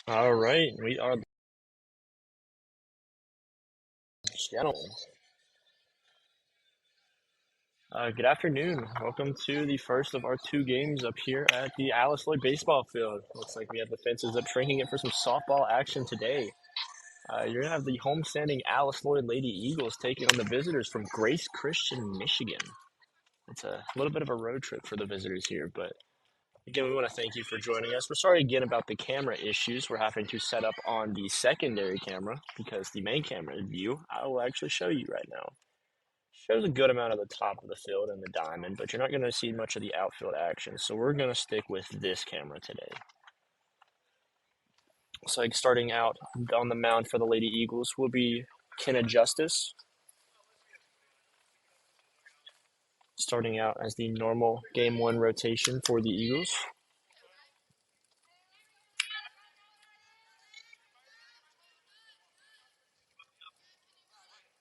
All right, we are gentlemen. Good afternoon. Welcome to the first of our two games up here at the Alice Lloyd baseball field. Looks like we have the fences up, shrinking it for some softball action today. You're gonna have the homestanding Alice Lloyd Lady Eagles taking on the visitors from Grace Christian, Michigan. It's a little bit of a road trip for the visitors here, but again, we want to thank you for joining us. We're sorry again about the camera issues. We're having to set up on the secondary camera because the main camera view I will actually show you right now shows a good amount of the top of the field and the diamond, but you're not going to see much of the outfield action. So we're going to stick with this camera today. So like starting out on the mound for the Lady Eagles will be Kenna Justice, starting out as the normal game one rotation for the Eagles.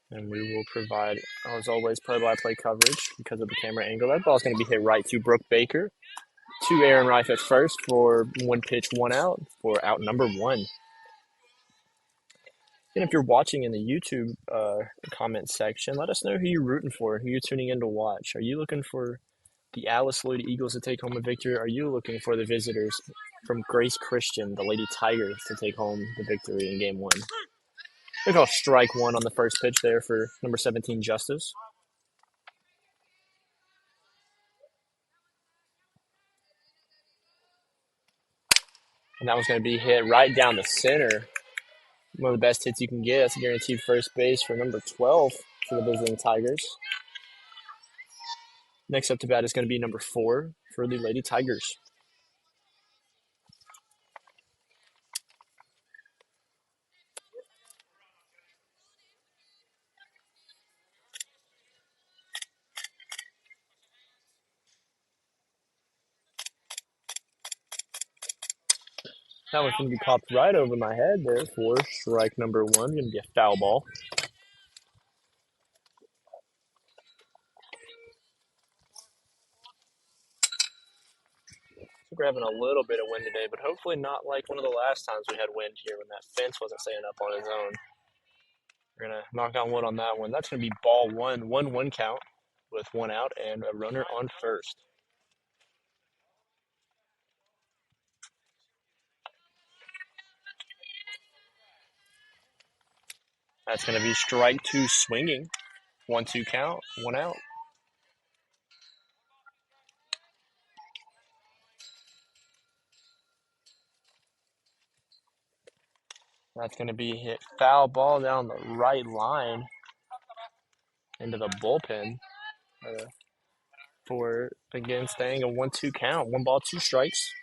And we will provide, as always, play-by-play coverage because of the camera angle. That ball's going to be hit right to Brooke Baker. To Aaron Reif at first for one pitch, one out for out number one. And if you're watching in the YouTube comment section, let us know who you're rooting for, who you're tuning in to watch. Are you looking for the Alice Lloyd Eagles to take home a victory? Are you looking for the visitors from Grace Christian, the Lady Tigers, to take home the victory in game one? Look how strike one on the first pitch there for number 17, Justice. And that was going to be hit right down the center. One of the best hits you can get. That's a guaranteed first base for number 12 for the visiting Tigers. Next up to bat is going to be number 4 for the Lady Tigers. That one's going to be popped right over my head there for strike number 1. Going to be a foul ball. I think we're having a little bit of wind today, but hopefully not like one of the last times we had wind here when that fence wasn't staying up on its own. We're going to knock on wood on that one. That's going to be ball 1, 1-1 count with one out and a runner on first. That's going to be strike 2 swinging. 1-2 count, one out. That's going to be hit foul ball down the right line into the bullpen for, again, staying a 1-2 count. 1 ball, 2 strikes.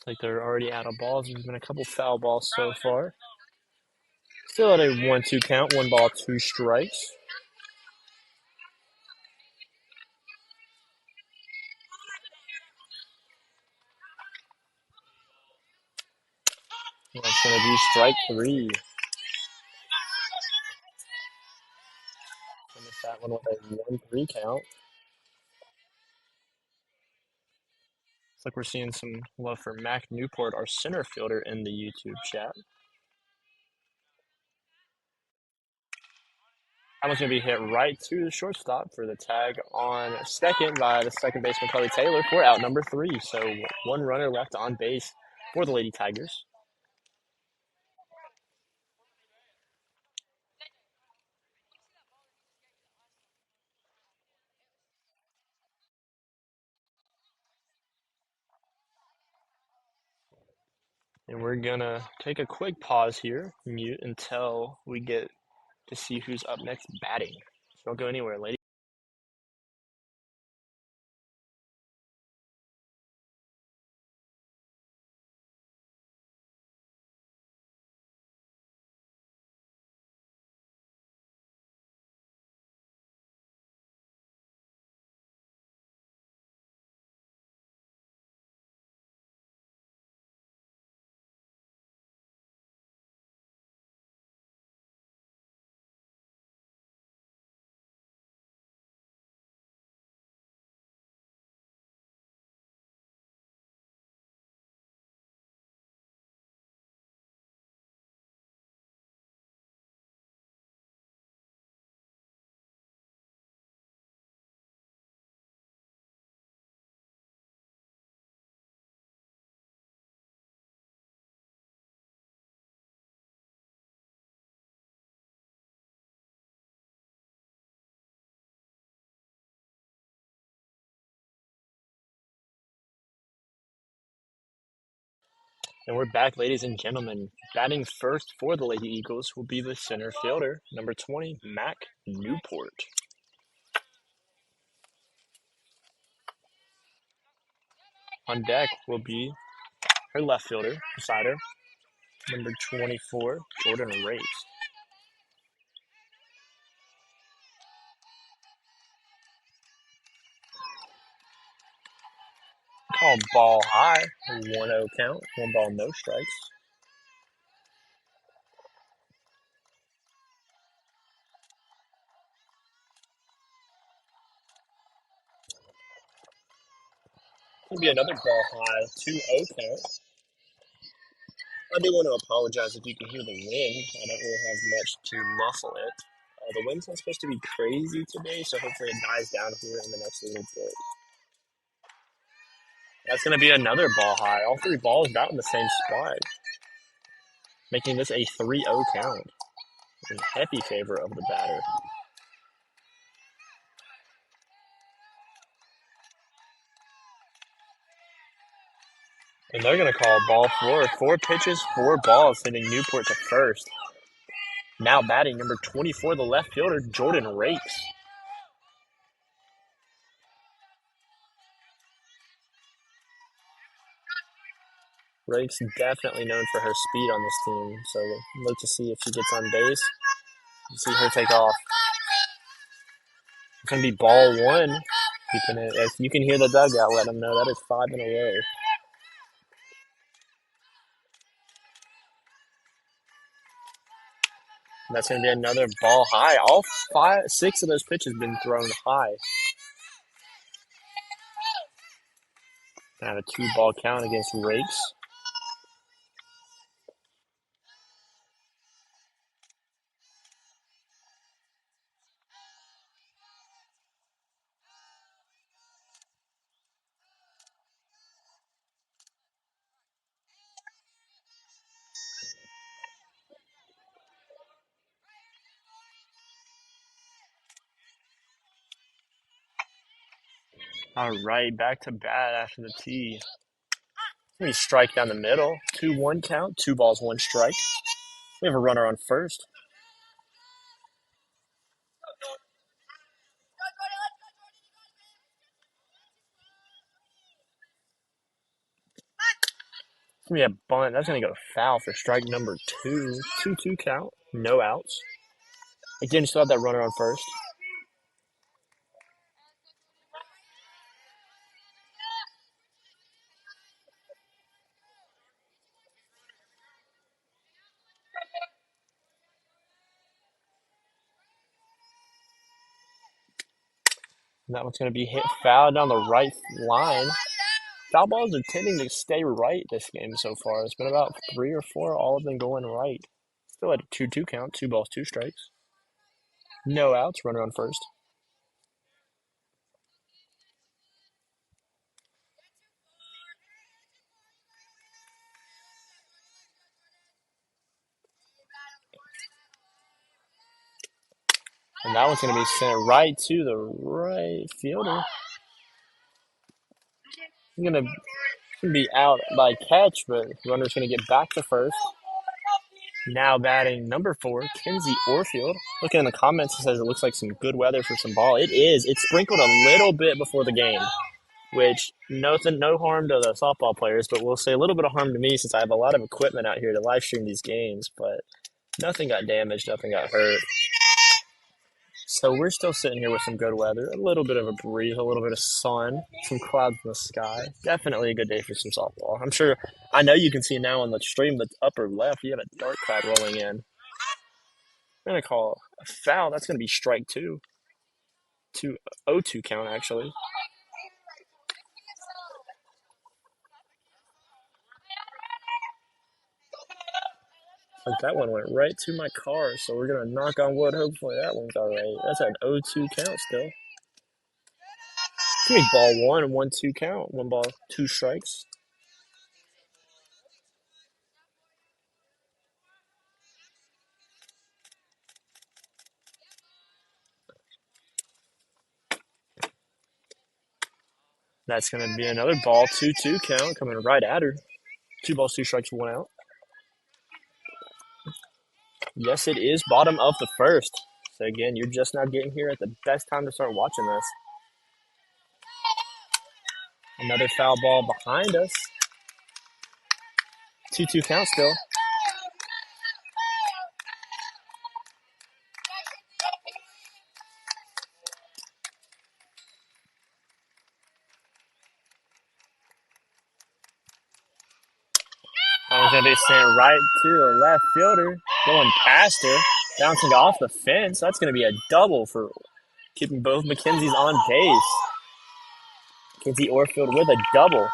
Looks like they're already out of balls. There's been a couple foul balls so far. Still at a 1-2 count. 1 ball, 2 strikes. That's going to be strike 3. Finish that one with a 1-3 count. Looks like we're seeing some love for Mac Newport, our center fielder, in the YouTube chat. That one's going to be hit right to the shortstop for the tag on second by the second baseman, Chloe Taylor, for out number 3. So 1 runner left on base for the Lady Tigers. And we're going to take a quick pause here, mute, until we get to see who's up next batting. So don't go anywhere, ladies. And we're back, ladies and gentlemen. Batting first for the Lady Eagles will be the center fielder, number 20, Mac Newport. On deck will be her left fielder, beside her, number 24, Jordan Race. Call ball high, 1-0 count, 1 ball, no strikes. Will be another ball high, 2-0 count. I do want to apologize if you can hear the wind. I don't really have much to muffle it. The wind's not supposed to be crazy today, so hopefully it dies down here in the next little bit. That's going to be another ball high. All three balls about in the same spot, making this a 3-0 count in heavy favor of the batter. And they're going to call ball 4. 4 pitches, 4 balls, sending Newport to first. Now batting number 24, the left fielder, Jordan Rakes. Rakes definitely known for her speed on this team, so we'll look to see if she gets on base. See her take off. It's going to be ball 1. If you can hear the dugout, let them know that is 5 in a row. That's going to be another ball high. All 6 of those pitches have been thrown high. Have a 2-ball count against Rakes. All right, back to bat after the tee. We strike down the middle. 2-1 count, 2 balls, 1 strike. We have a runner on first. It's going to be a bunt. That's going to go foul for strike number 2. 2-2 count, no outs. Again, still have that runner on first. And that one's going to be hit foul down the right line. Foul balls are tending to stay right this game so far. It's been about 3 or 4, all of them going right. Still at a 2-2 count, 2 balls, 2 strikes. No outs, runner on first. And that one's going to be sent right to the right fielder. He's going to be out by catch, but the runner's going to get back to first. Now batting number 4, Kenzie Orfield. Looking in the comments, it says it looks like some good weather for some ball. It is. It sprinkled a little bit before the game, which no harm to the softball players, but we'll say a little bit of harm to me since I have a lot of equipment out here to live stream these games. But nothing got damaged, nothing got hurt. So we're still sitting here with some good weather, a little bit of a breeze, a little bit of sun, some clouds in the sky. Definitely a good day for some softball. I know you can see now on the stream, the upper left, you got a dark cloud rolling in. I'm going to call a foul. That's going to be strike 2. 0-2 count, actually. Like that one went right to my car, so we're going to knock on wood. Hopefully that one's all right. That's an 0-2 count still. Give me ball 1, 1-2 count. 1 ball, 2 strikes. That's going to be another ball, 2-2 count, coming right at her. 2 balls, 2 strikes, 1 out. Yes, it is bottom of the first. So again, you're just now getting here at the best time to start watching this. Another foul ball behind us. 2-2 count still. I was going to be sent right to the left fielder, going past her, bouncing off the fence. That's going to be a double for keeping both McKenzie's on base. Mackenzie Orfield with a double.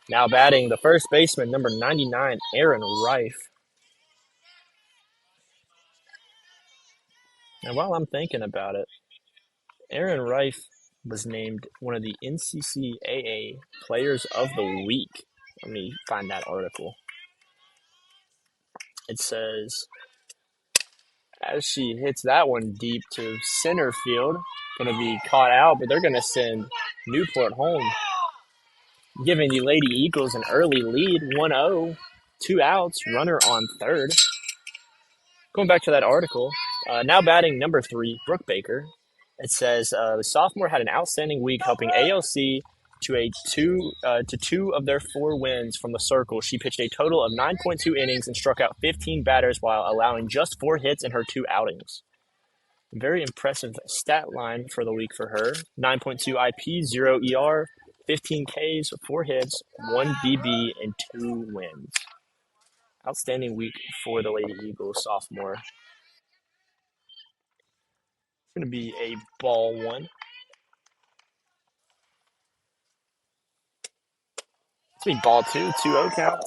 Now batting the first baseman, number 99, Aaron Rife. And while I'm thinking about it, Aaron Rife was named one of the NCCAA Players of the Week. Let me find that article. It says, as she hits that one deep to center field, going to be caught out, but they're going to send Newport home, giving the Lady Eagles an early lead, 1-0, 2 outs, runner on third. Going back to that article, now batting number 3, Brooke Baker. It says the sophomore had an outstanding week, helping ALC to two of their 4 wins from the circle. She pitched a total of 9.2 innings and struck out 15 batters while allowing just 4 hits in her 2 outings. Very impressive stat line for the week for her. 9.2 IP, 0 ER, 15 Ks, 4 hits, 1 BB, and 2 wins. Outstanding week for the Lady Eagles sophomore. It's going to be a ball 1. It's going to be ball 2, 2-0 count.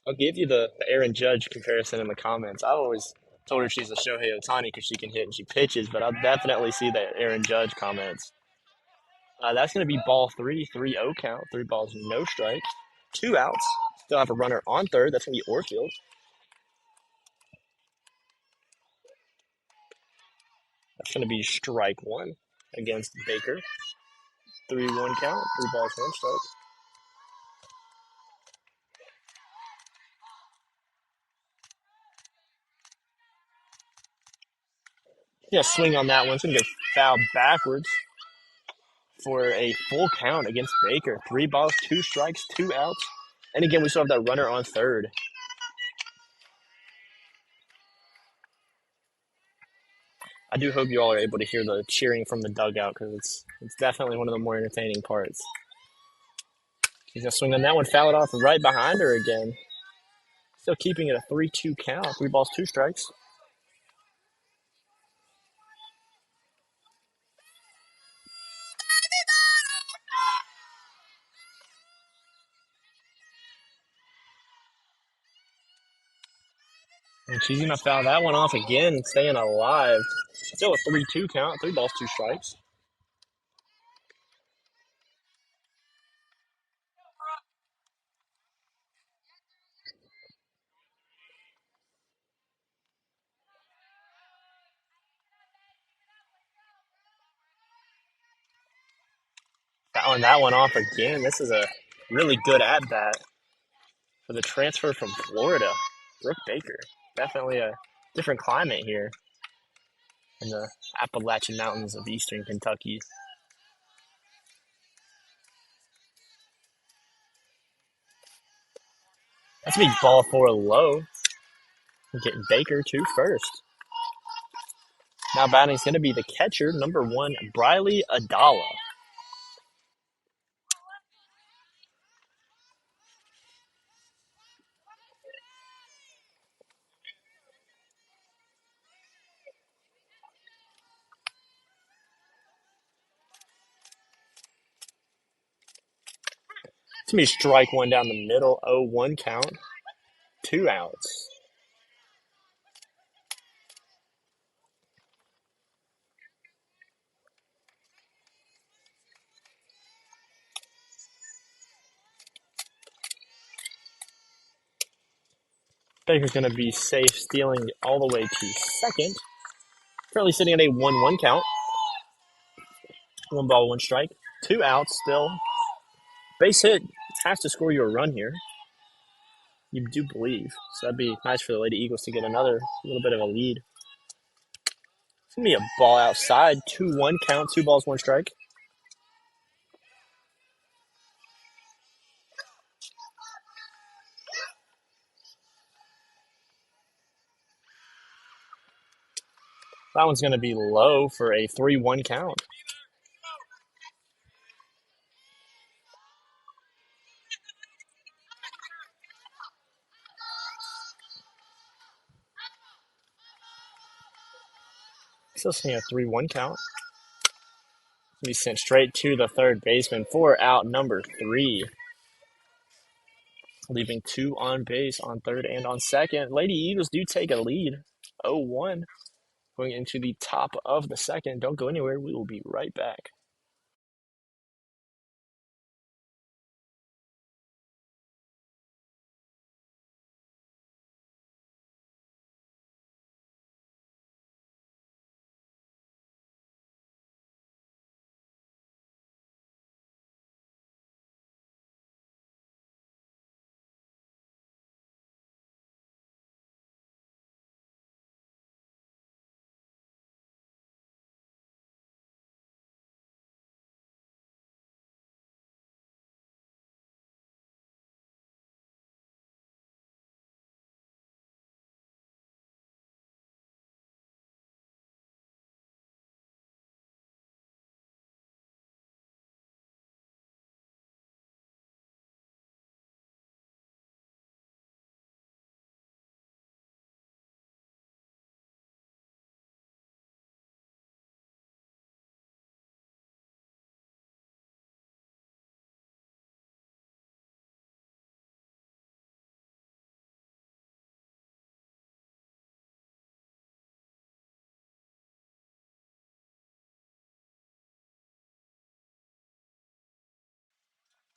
I'll give you the Aaron Judge comparison in the comments. I always told her she's a Shohei Ohtani because she can hit and she pitches, but I'll definitely see that Aaron Judge comments. That's going to be ball 3, 3-0 count. 3 balls, no strikes. 2 outs. Still have a runner on third. That's going to be Orfield. That's going to be strike 1 against Baker. 3-1 count. 3 balls, 1 strike. Yeah, swing on that one. It's going to go foul backwards for a full count against Baker. 3 balls, 2 strikes, 2 outs. And again, we still have that runner on third. I do hope you all are able to hear the cheering from the dugout because it's definitely one of the more entertaining parts. She's going to swing on that one, foul it off right behind her again. Still keeping it a 3-2 count. 3 balls, 2 strikes. And she's going to foul that one off again, staying alive. Still a 3-2 count. 3 balls, 2 strikes. Fouling that one off again. This is a really good at-bat for the transfer from Florida, Brooke Baker. Definitely a different climate here in the Appalachian Mountains of eastern Kentucky. That's a big ball 4 low. Getting Baker to first. Now batting is going to be the catcher, number 1, Briley Adala. It's going to be strike 1 down the middle, 0-1 count, 2 outs. Baker's going to be safe, stealing all the way to second. Currently sitting at a 1-1 count. 1 ball, 1 strike. 2 outs still. Base hit has to score you a run here. You do believe. So that'd be nice for the Lady Eagles to get another little bit of a lead. It's going to be a ball outside. 2-1 count. 2 balls, 1 strike. That one's going to be low for a 3-1 count. Still seeing a 3-1 count. Be sent straight to the third baseman for out number 3. Leaving 2 on base on third and on second. Lady Eagles do take a lead. 0-1. Going into the top of the second. Don't go anywhere. We will be right back.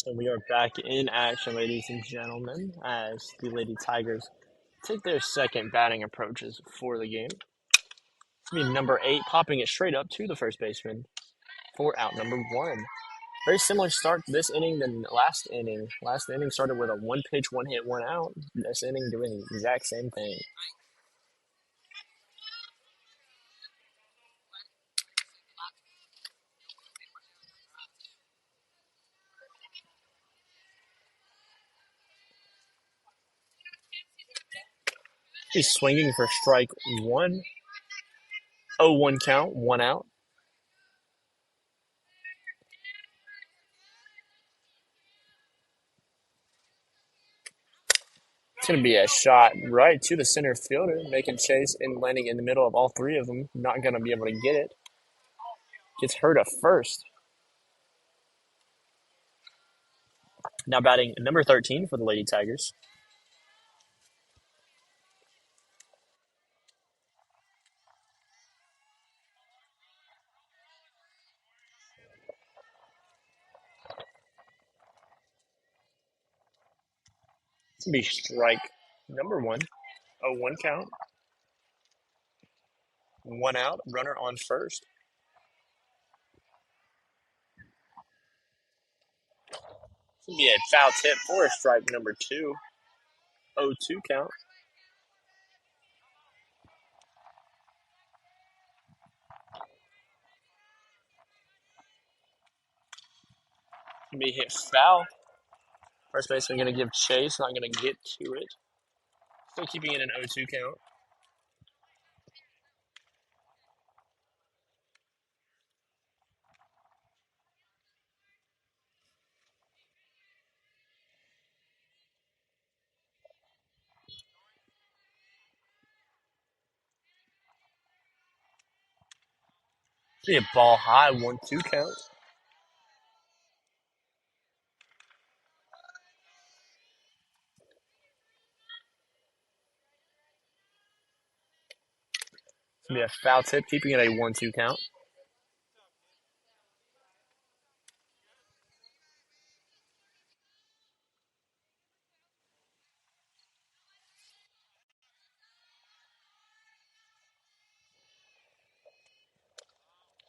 And we are back in action, ladies and gentlemen, as the Lady Tigers take their second batting approaches for the game. It's going to be number 8 popping it straight up to the first baseman for out number 1. Very similar start this inning than last inning. Last inning started with a 1 pitch, 1 hit, 1 out. This inning doing the exact same thing. He's swinging for strike 1. 0-1 count, 1 out. It's going to be a shot right to the center fielder, making chase and landing in the middle of all 3 of them. Not going to be able to get it. Gets hurt at first. Now batting number 13 for the Lady Tigers. It's going to be strike number 1. 0-1 count. 1 out. Runner on first. It's going to be a foul tip for strike number 2. 0-2 count. Going to be hit foul. First baseman going to give chase. Not going to get to it. Still keeping it an 0-2 count. Be a ball high, 1-2 count. It's gonna be a foul tip, keeping it a 1-2 count.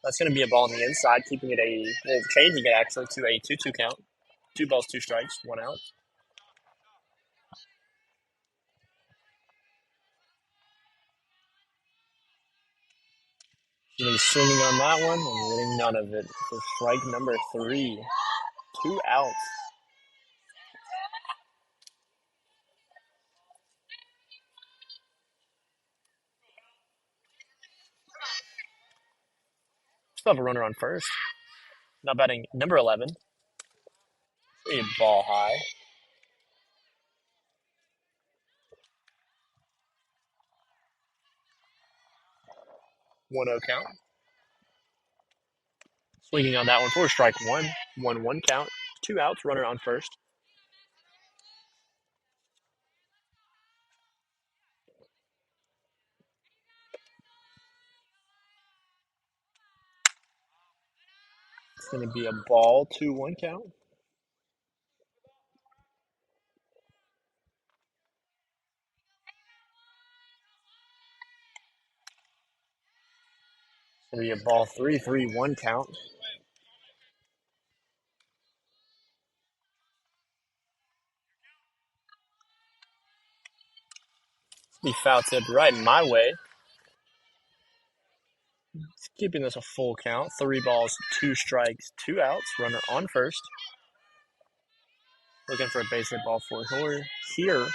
That's going to be a ball on the inside, keeping it changing it actually to a 2-2 count. 2 balls, 2 strikes, 1 out. He's swinging on that one and getting none of it for strike number 3. 2 outs. Still have a runner on first. Now batting number 11. A ball high. 1-0 count. Swinging on that one for strike 1. 1-1 count. 2 outs, runner on first. It's going to be a ball, 2-1 count. It's going to be a ball, 3-3-1 count. Be foul tipped right my way. Keeping this a full count. 3 balls, 2 strikes, 2 outs. Runner on first. Looking for a base hit ball for here.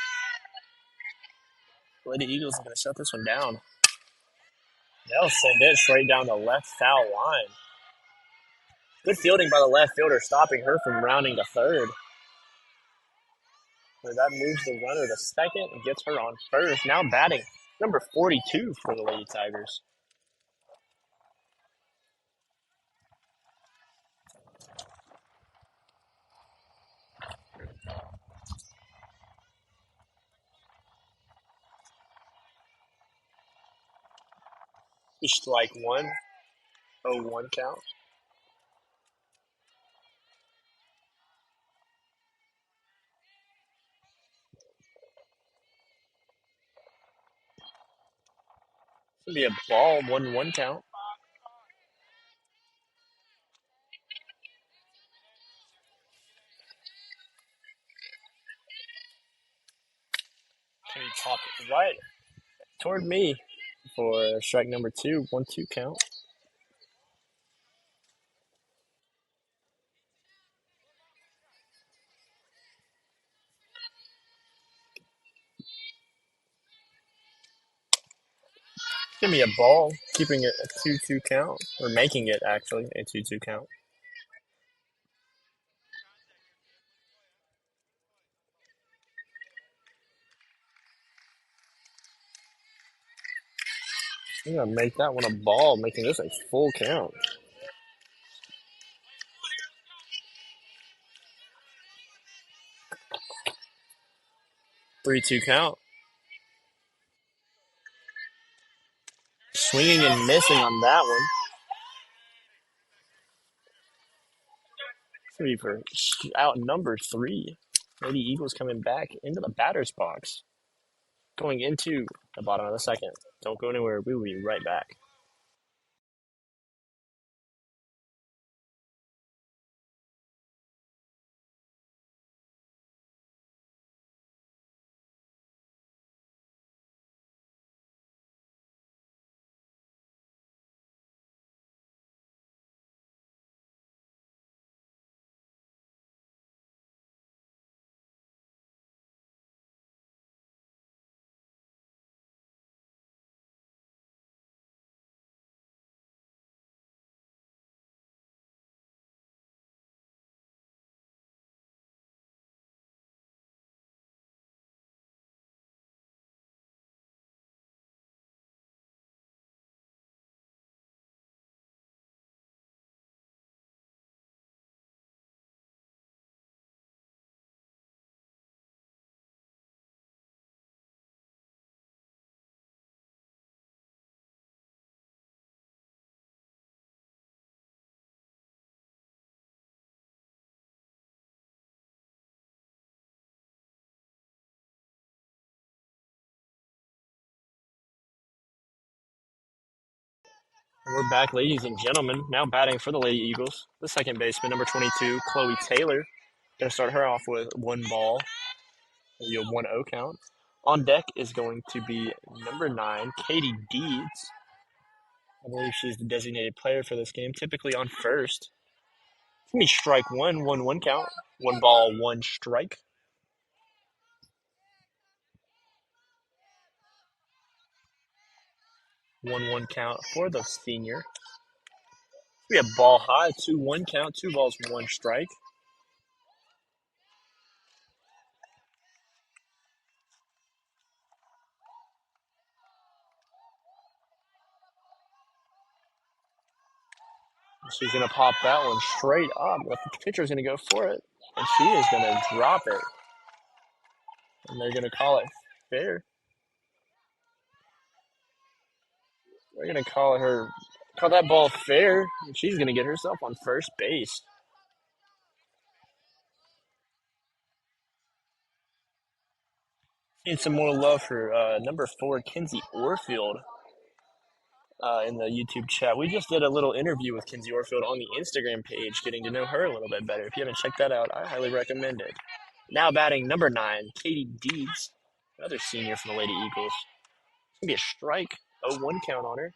Lady Eagles are going to shut this one down. They'll send it straight down the left foul line. Good fielding by the left fielder, stopping her from rounding to third. Where that moves the runner to second and gets her on first. Now batting number 42 for the Lady Tigers. Strike 1, 0-1 count. It's going to be a ball, 1-1 count. Can you pop it right toward me for strike number 2, 1-2 count. Give me a ball, keeping it a 2-2 count, or making it actually a 2-2 count. I'm gonna make that one a ball, making this a full count. 3-2 count. Swinging and missing on that one. Three for out number 3. Lady Eagles coming back into the batter's box. Going into the bottom of the second. Don't go anywhere. We will be right back. We're back, ladies and gentlemen. Now batting for the Lady Eagles, the second baseman, number 22, Chloe Taylor. Going to start her off with one ball, maybe a 1-0 count. On deck is going to be number 9, Katie Deeds. I believe she's the designated player for this game, typically on first. It's going to be strike one, 1-1 count. One ball, one strike. 1-1 count for the senior. We have ball high, 2-1 count, 2 balls, 1 strike. She's going to pop that one straight up. The pitcher's going to go for it, and she is going to drop it. And they're going to call it fair. They're going to call that ball fair, and she's going to get herself on first base. Need some more love for number 4, Kinsey Orfield, in the YouTube chat. We just did a little interview with Kinsey Orfield on the Instagram page, getting to know her a little bit better. If you haven't checked that out, I highly recommend it. Now batting number 9, Katie Deeds, another senior from the Lady Eagles. It's going to be a strike, 0-1 count on her.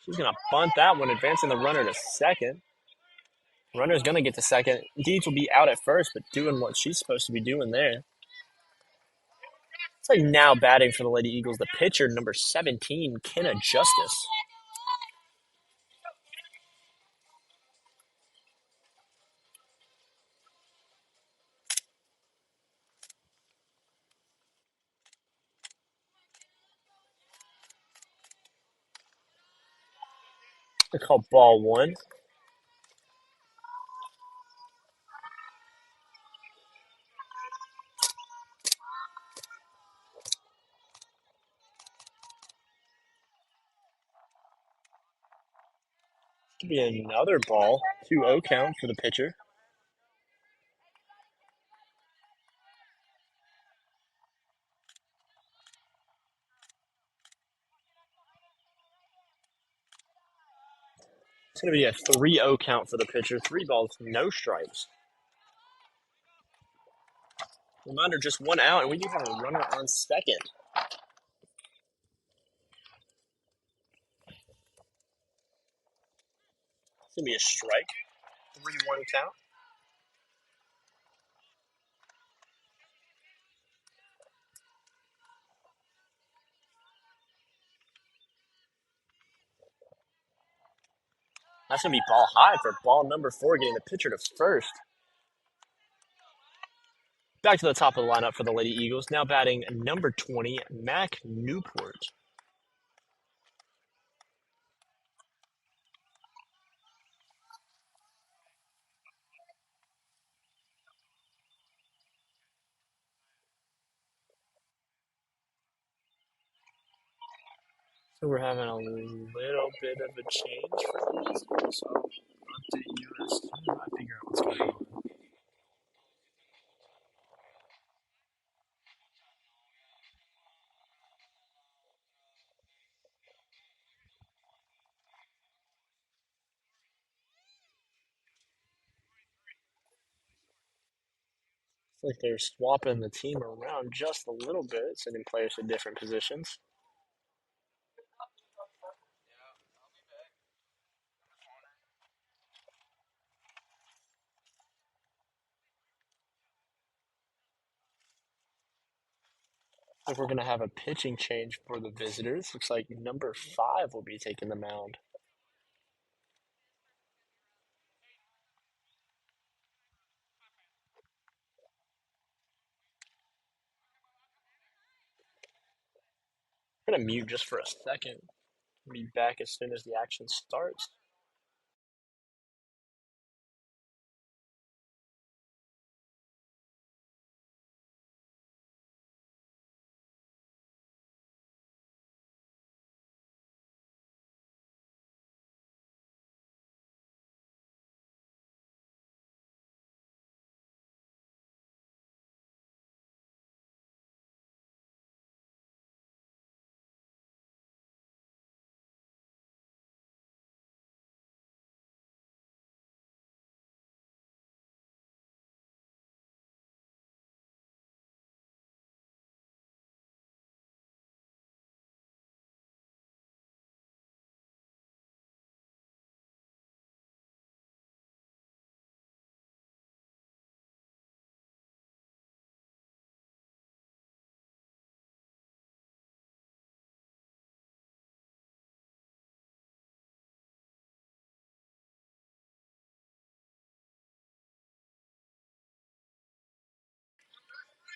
She's going to bunt that one, advancing the runner to second. Runner's going to get to second. Deeds will be out at first, but doing what she's supposed to be doing there. It's like now batting for the Lady Eagles, the pitcher, number 17, Kenna Justice. They call ball one. Could be another ball. 2-0 count for the pitcher. It's going to be a 3-0 count for the pitcher. 3 balls, no strikes. Reminder, just 1 out, and we do have a runner on second. It's going to be a strike. 3-1 count. That's going to be ball high for ball number 4, getting the pitcher to first. Back to the top of the lineup for the Lady Eagles. Now batting number 20, Mac Newport. So we're having a little bit of a change for these. So I'll update you as soon as I figure out what's going on. It's like they're swapping the team around just a little bit, sending players to different positions. If we're going to have a pitching change for the visitors, looks like number 5 will be taking the mound. I'm going to mute just for a second. I'll be back as soon as the action starts.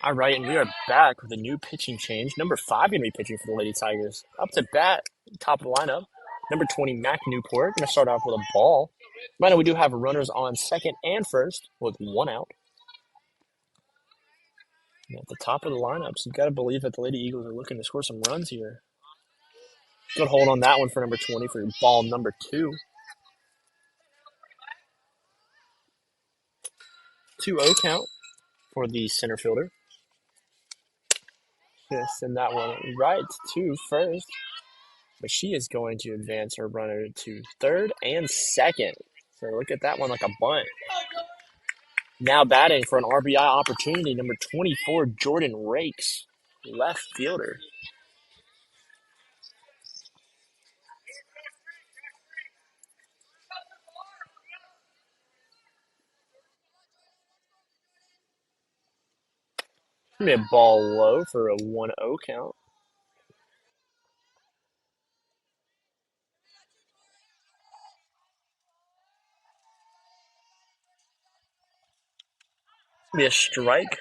All right, and we are back with a new pitching change. Number 5 going to be pitching for the Lady Tigers. Up to bat, top of the lineup. Number 20, Mac Newport, going to start off with a ball. Right now, we do have runners on second and first with 1 out. And at the top of the lineup, so you got to believe that the Lady Eagles are looking to score some runs here. Good hold on that one for number 20 for ball number 2. 2-0 count for the center fielder. Yes, and that one right to first. But she is going to advance her runner to third and second. So look at that one like a bunt. Now batting for an RBI opportunity, number 24, Jordan Rakes, left fielder. Mid ball low for a 1-0 count. Be a strike.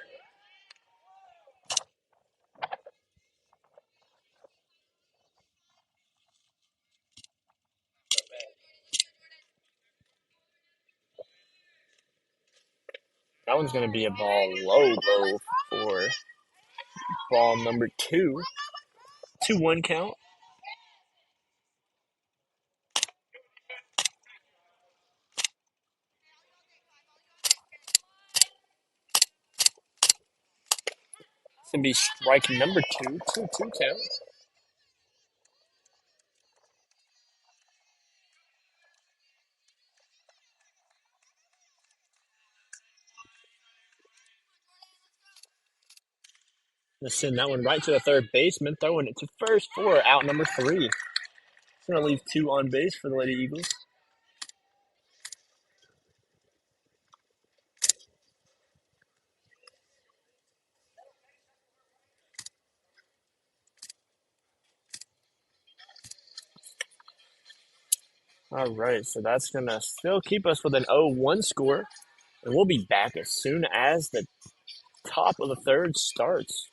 That one's going to be a ball low for ball number 2. 2-1 count. It's going to be strike number 2. 2-2 count. Gonna send that one right to the third baseman, throwing it to first for out number 3. It's gonna leave 2 on base for the Lady Eagles. All right, so that's gonna still keep us with an 0-1 score, and we'll be back as soon as the top of the third starts.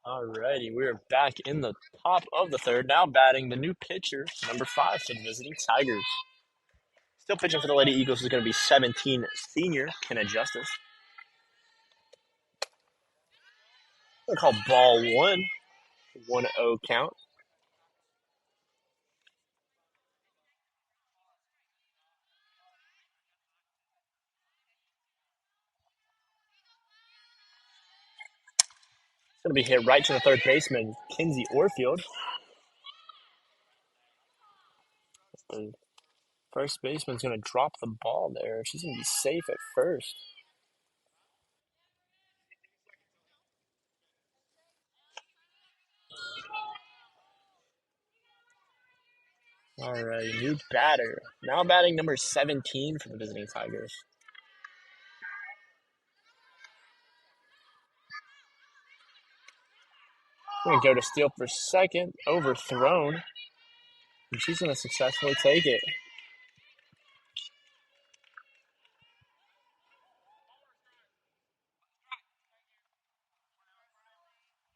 All righty, we're back in the top of the third, now batting the new pitcher, number 5 for the visiting Tigers. Still pitching for the Lady Eagles is going to be 17, senior Kenna Justice. We're going to call ball 1, 1-0 count. It's going to be hit right to the third baseman, Kinsey Orfield. The first baseman's going to drop the ball there. She's going to be safe at first. All right, new batter. Now batting number 17 for the visiting Tigers. We're going to go to steal for second, overthrown. And she's going to successfully take it.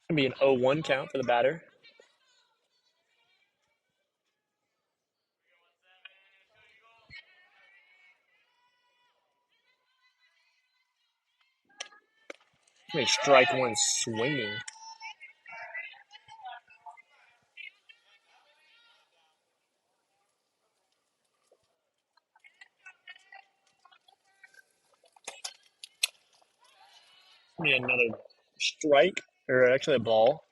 It's going to be an 0-1 count for the batter. Make strike one swinging. Be another strike, or actually a ball.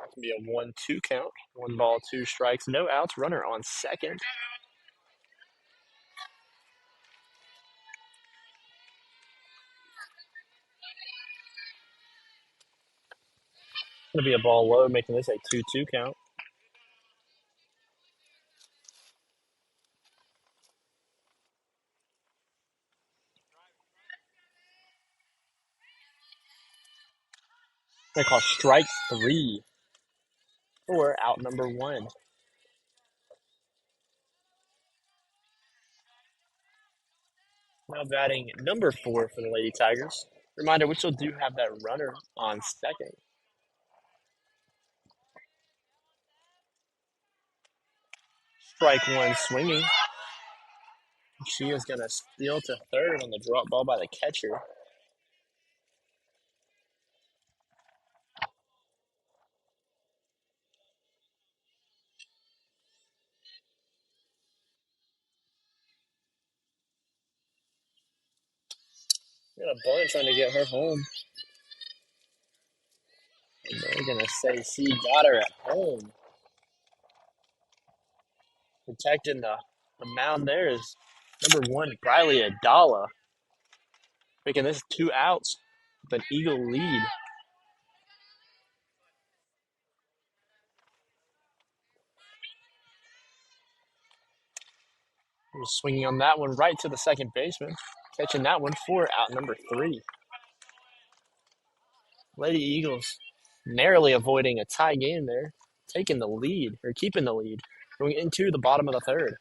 It's gonna be a 1-2 count. 1 ball, 2 strikes, no outs. Runner on second. Gonna be a ball low, making this a 2-2 count. They call strike 3 for out number 1. Now batting number 4 for the Lady Tigers. Reminder, we still do have that runner on second. Strike 1 swinging. She is going to steal to third on the drop ball by the catcher. Got a bunt trying to get her home. And they're going to say she got her at home. Protecting the mound there is number 1, Briley Adala. Making this 2 outs with an Eagle lead. Swinging on that one right to the second baseman. Catching that one for out number 3. Lady Eagles narrowly avoiding a tie game there. Taking the lead, or keeping the lead. Going into the bottom of the third.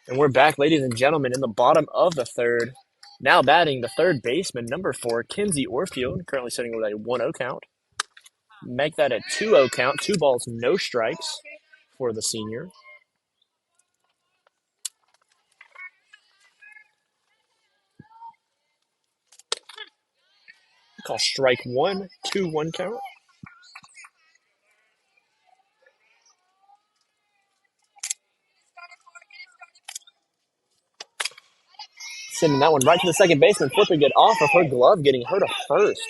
And we're back, ladies and gentlemen, in the bottom of the third. Now batting the third baseman, number 4, Kinsey Orfield, currently sitting with a 1-0 count. Make that a 2-0 count. 2 balls, no strikes for the senior. Call strike 1, 2-1 count. Sending that one right to the second baseman, flipping it off of her glove, getting her to first.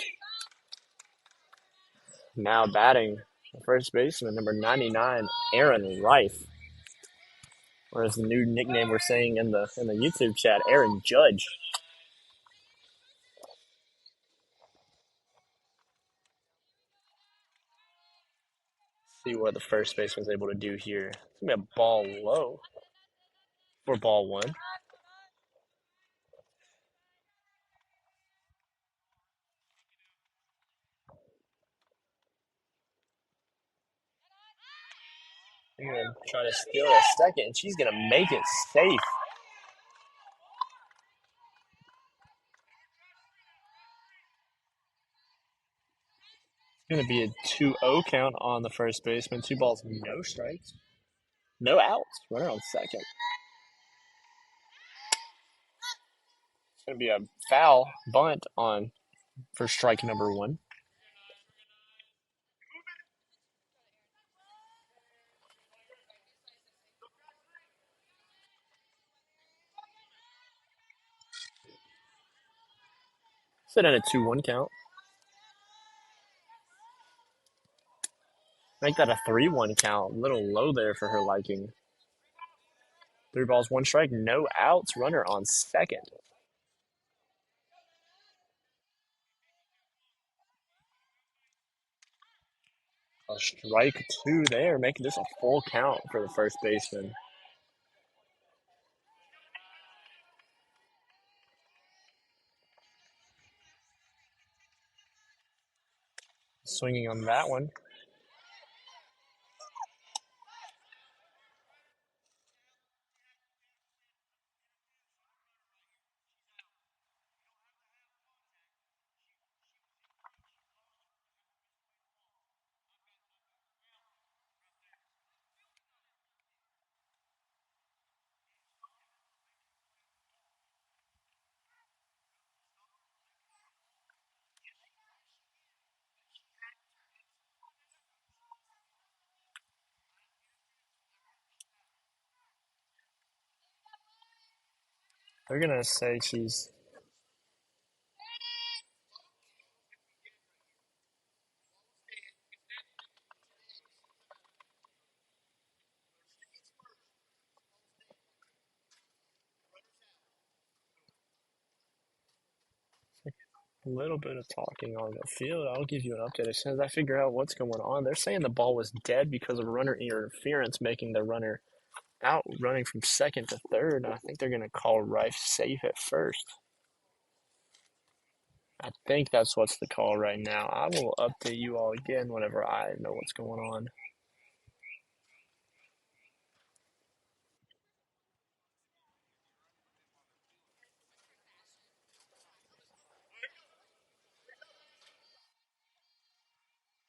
Now batting the first baseman, number 99, Aaron Rife. Or as the new nickname we're saying in the YouTube chat, Aaron Judge. See what the first baseman's able to do here. It's going to be a ball low for ball 1. She's going to try to steal a second, and she's going to make it safe. It's going to be a 2-0 count on the first baseman. 2 balls, no strikes. No outs. Runner on second. It's going to be a foul bunt on for strike number 1. Sit at a 2-1 count. Make that a 3-1 count. A little low there for her liking. 3 balls, 1 strike, no outs. Runner on second. A strike 2 there, making this a full count for the first baseman. Swinging on that one. They're going to say she's a little bit of talking on the field. I'll give you an update as soon as I figure out what's going on. They're saying the ball was dead because of runner interference, making the runner out running from second to third. I think they're going to call Rife safe at first. I think that's what's the call right now. I will update you all again whenever I know what's going on.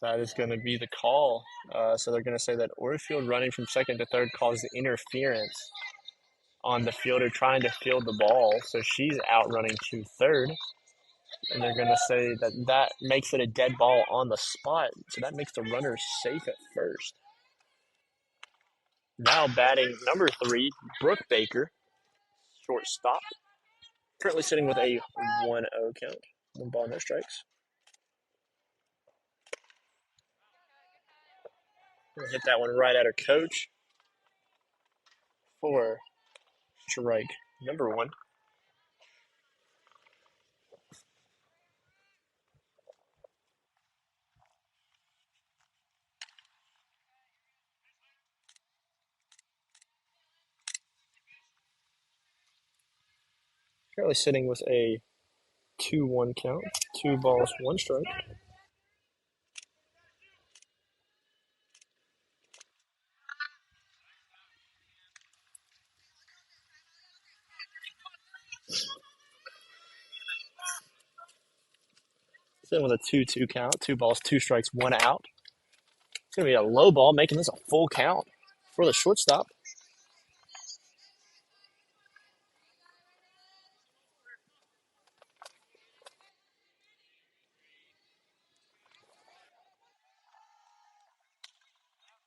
That is going to be the call. So they're going to say that Orfield running from second to third caused interference on the fielder trying to field the ball. So she's out running to third. And they're going to say that that makes it a dead ball on the spot. So that makes the runner safe at first. Now batting number 3, Brooke Baker, shortstop. Currently sitting with a 1-0 count. 1 ball, no strikes. Hit that one right at her coach for strike number 1. Currently sitting with a 2-1 count. 2 balls, 1 strike. Sitting with a 2-2 count. 2 balls, 2 strikes, 1 out. It's going to be a low ball, making this a full count for the shortstop.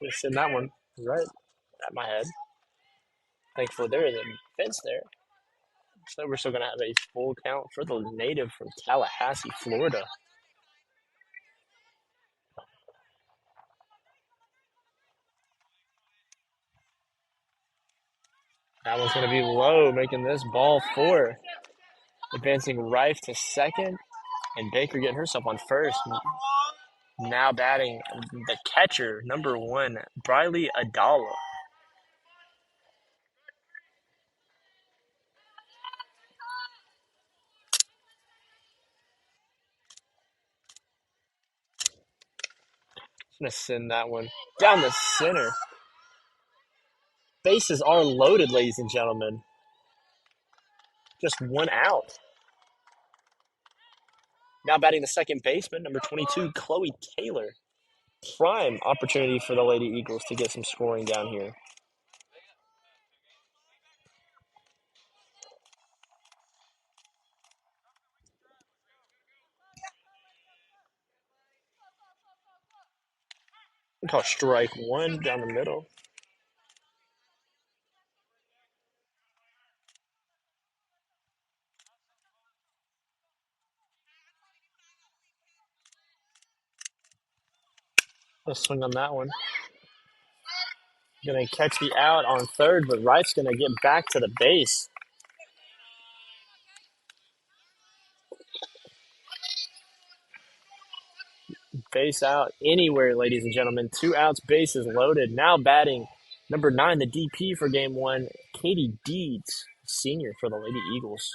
Just sitting that one right at my head. Thankfully, there is a fence there. So we're still going to have a full count for the native from Tallahassee, Florida. That one's going to be low, making this ball 4. Advancing Rife to second, and Baker getting herself on first. Now batting the catcher, number 1, Briley Adala. Just going to send that one down the center. Bases are loaded, ladies and gentlemen. Just one out. Now batting the second baseman, number 22, Chloe Taylor. Prime opportunity for the Lady Eagles to get some scoring down here. We call strike one down the middle. Let's swing on that one. Gonna catch the out on third, but Wright's gonna get back to the base. Base out anywhere, ladies and gentlemen. 2 outs, bases loaded. Now batting number 9, the DP for game one, Katie Deeds, senior for the Lady Eagles.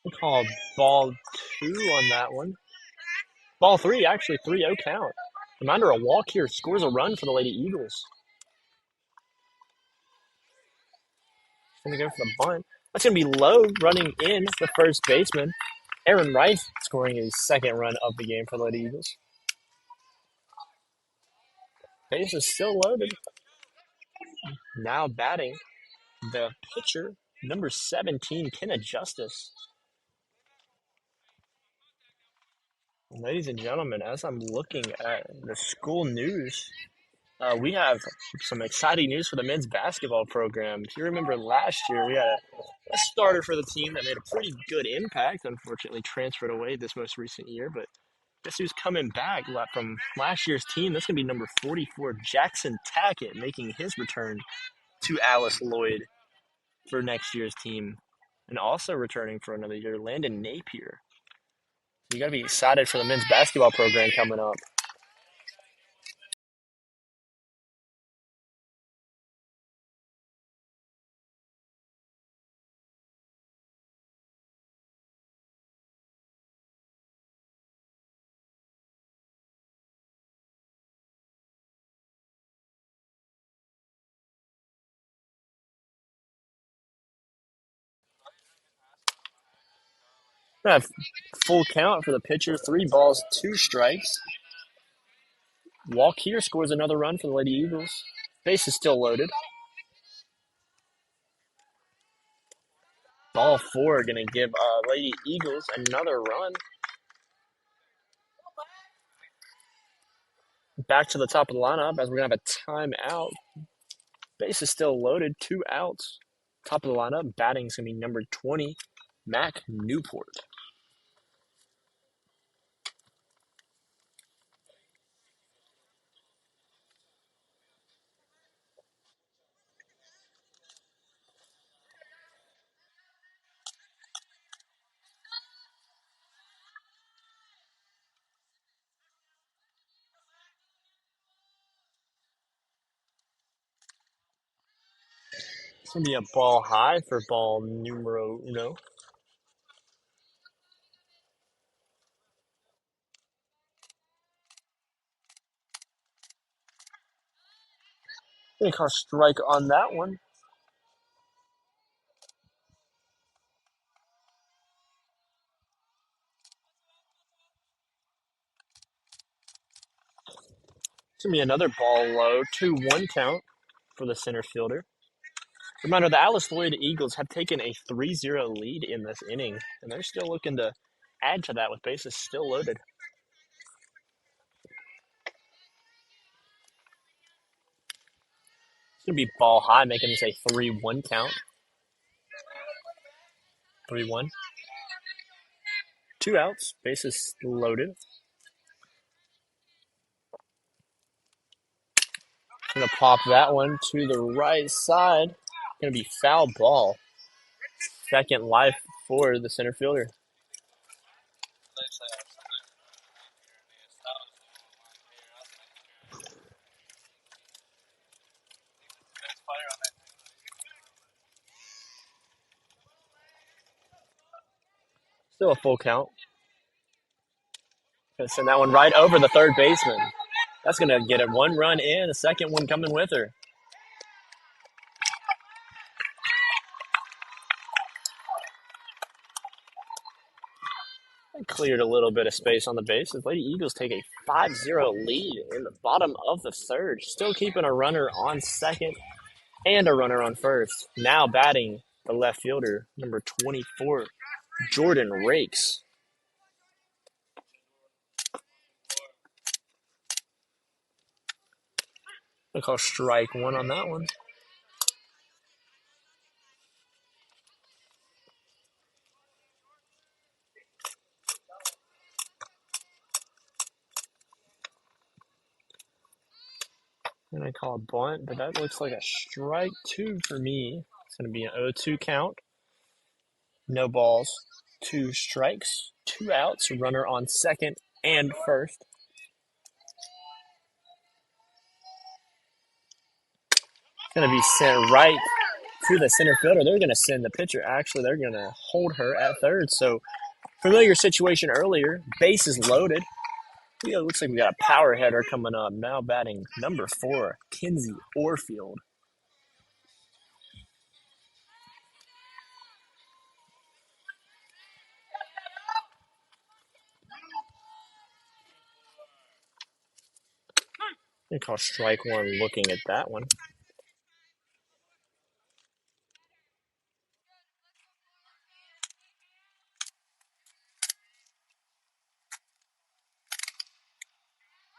We call ball 2 on that one. Ball 3, actually 3-0 count. Reminder, a walk here scores a run for the Lady Eagles. Going to go for the bunt. That's going to be low, running in the first baseman. Aaron Wright scoring his second run of the game for the Lady Eagles. Base is still loaded. Now batting the pitcher, number 17, Kenna Justice. Ladies and gentlemen, as I'm looking at the school news, we have some exciting news for the men's basketball program. If you remember last year, we had a starter for the team that made a pretty good impact. Unfortunately, transferred away this most recent year, but guess who's coming back from last year's team? That's going to be number 44, Jackson Tackett, making his return to Alice Lloyd for next year's team. And also returning for another year, Landon Napier. You got to be excited for the men's basketball program coming up. We're going to have full count for the pitcher, 3 balls, 2 strikes. Walk here scores another run for the Lady Eagles. Base is still loaded. Ball 4 going to give Lady Eagles another run. Back to the top of the lineup as we're going to have a timeout. Base is still loaded, 2 outs. Top of the lineup, batting is going to be number 20, Mac Newport. It's going to be a ball high for ball numero uno. Going to call strike on that one. It's going to be another ball low, 2-1 count for the center fielder. Reminder, the Alice Lloyd Eagles have taken a 3-0 lead in this inning, and they're still looking to add to that with bases still loaded. It's going to be ball high, making this a 3-1 count. 3-1. 2 outs, bases loaded. Gonna pop that one to the right side. Gonna be foul ball. Second life for the center fielder. Still a full count. Gonna send that one right over the third baseman. That's gonna get it one run in, a second one coming with her. Cleared a little bit of space on the bases. Lady Eagles take a 5-0 lead in the bottom of the third. Still keeping a runner on second and a runner on first. Now batting the left fielder, number 24, Jordan Rakes. I call strike one on that one. And I call a bunt, but that looks like a strike two for me. It's going to be an 0-2 count. No balls, two strikes, two outs, runner on second and first. It's going to be sent right to the center fielder. They're going to send the pitcher. Actually, they're going to hold her at third. So, familiar situation earlier. Bases loaded. It looks like we got a power header coming up. Now batting number 4, Kinsey Orfield. I call strike one looking at that one.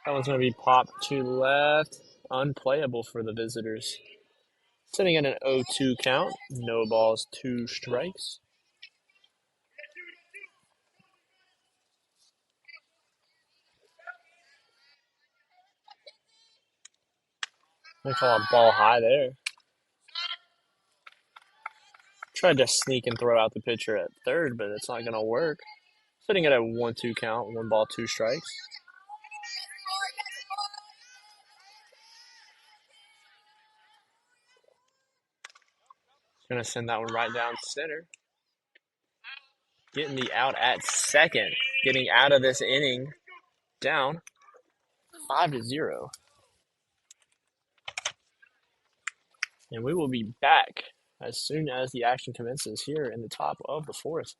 That one's going to be popped to left. Unplayable for the visitors. Sitting at an 0-2 count. No balls, two strikes. I call a ball high there. Tried to sneak and throw out the pitcher at third, but it's not going to work. Sitting at a 1-2 count. One ball, two strikes. Going to send that one right down center. Getting the out at second. Getting out of this inning down 5-0. And we will be back as soon as the action commences here in the top of the fourth.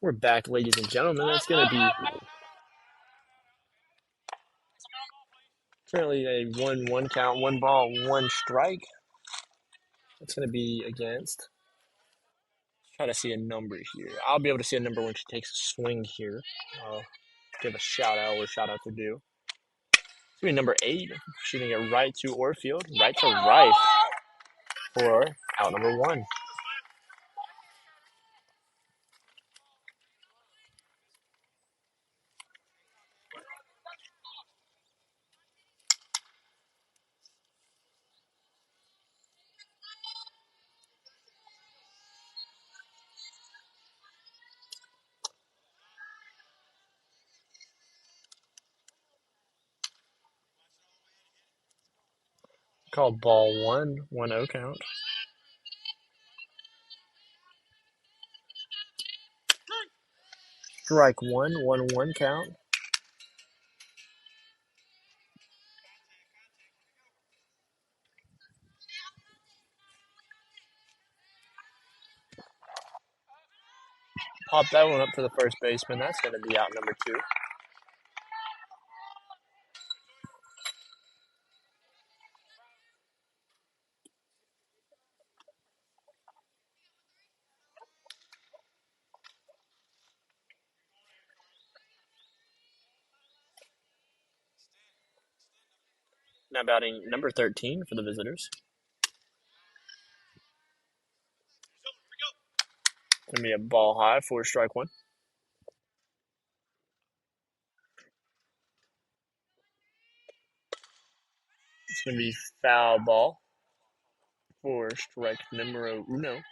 We're back, ladies and gentlemen. That's going to be currently a 1-1 count, 1-1 strike. That's going to be against. Try to see a number here. I'll be able to see a number when she takes a swing here. I'll give a shout out where shout outs are due. It's going to be number 8, shooting it right to Orfield, right to right for out number 1. Called ball 1, 1-0 count. Strike 1, 1-1 count. Pop that one up to the first baseman. That's going to be out number 2. Now batting number 13 for the visitors. Going to be a ball high for strike 1. It's going to be foul ball for strike numero 1.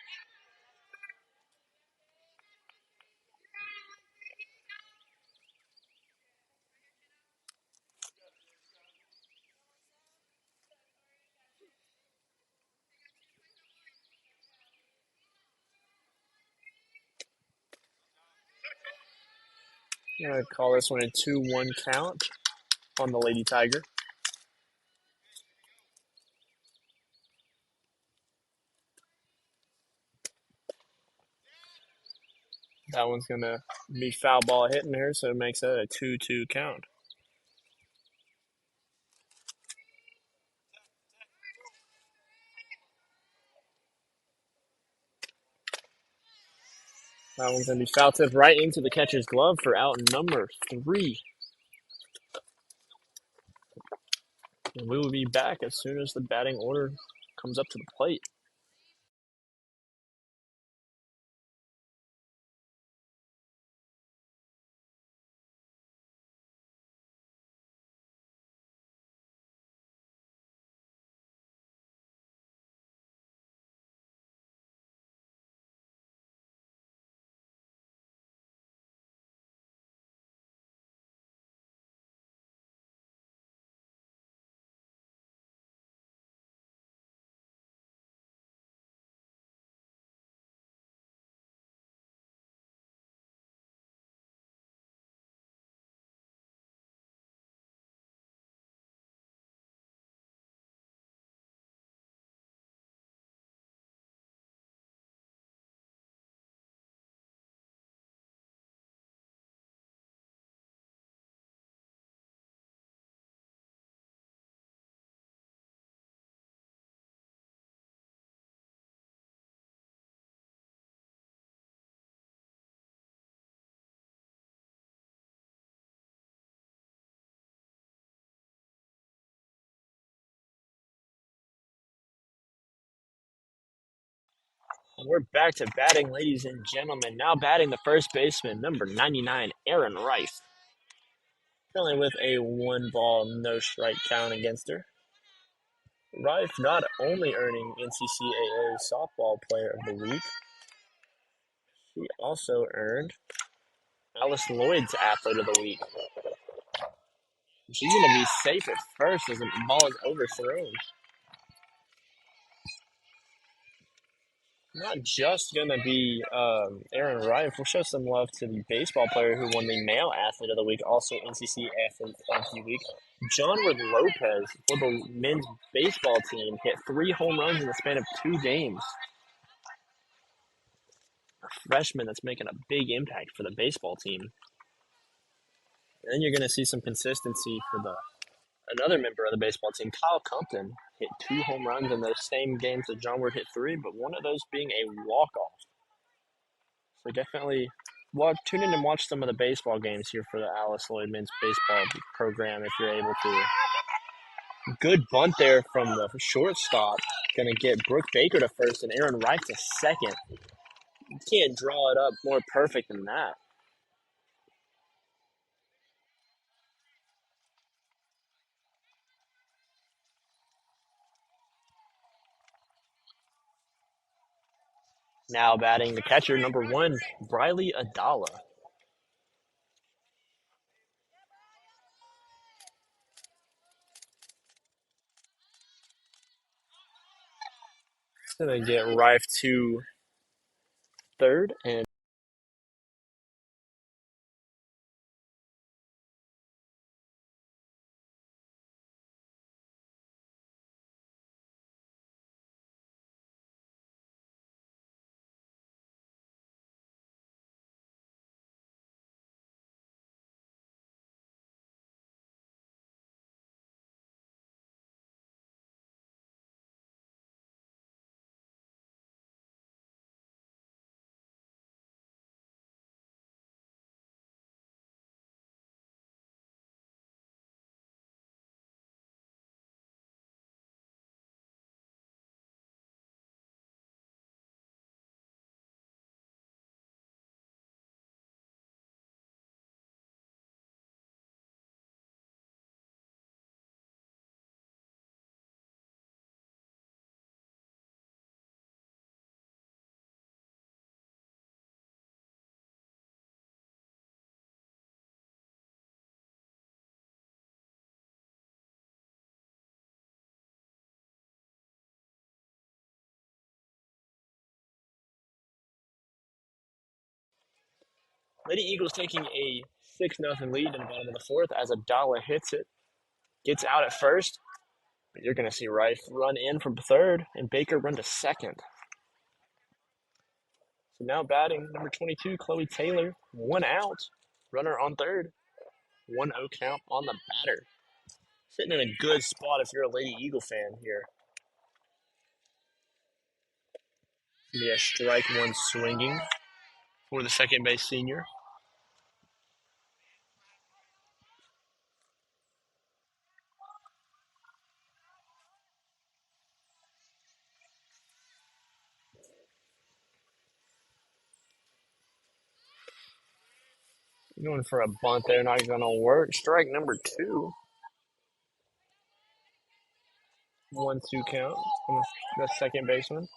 I'm going to call this one a 2-1 count on the Lady Tiger. That one's going to be foul ball hitting her, so it makes it a 2-2 count. That one's going to be foul tip right into the catcher's glove for out number 3. And we will be back as soon as the batting order comes up to the plate. And we're back to batting, ladies and gentlemen. Now batting the first baseman, number 99, Aaron Rice. Currently with a 1-ball, no-strike count against her. Rife not only earning NCCAA Softball Player of the Week, she also earned Alice Lloyd's Athlete of the Week. She's going to be safe at first as the ball is overthrown. Not just going to be Aaron Rife. We'll show some love to the baseball player who won the Male Athlete of the Week, also NCC Athlete of the Week. Johnwood Lopez for the men's baseball team hit 3 home runs in the span of 2 games. freshman that's making a big impact for the baseball team. And then you're going to see some consistency for another member of the baseball team, Kyle Compton, hit 2 home runs in those same games that John Ward hit 3, but one of those being a walk-off. So definitely tune in and watch some of the baseball games here for the Alice Lloyd men's baseball program if you're able to. Good bunt there from the shortstop. Going to get Brooke Baker to first and Aaron Wright to second. You can't draw it up more perfect than that. Now batting the catcher, number 1, Briley Adala. Going to get Rife to third and Lady Eagles taking a 6-0 lead in the bottom of the fourth as Adala hits it. Gets out at first, but you're going to see Rife run in from third and Baker run to second. So now batting number 22, Chloe Taylor, 1 out. Runner on third. 1-0 count on the batter. Sitting in a good spot if you're a Lady Eagle fan here. Be a strike 1 swinging for the second base senior. Going for a bunt there, not going to work. Strike number 2. 1-2 count on the second baseman.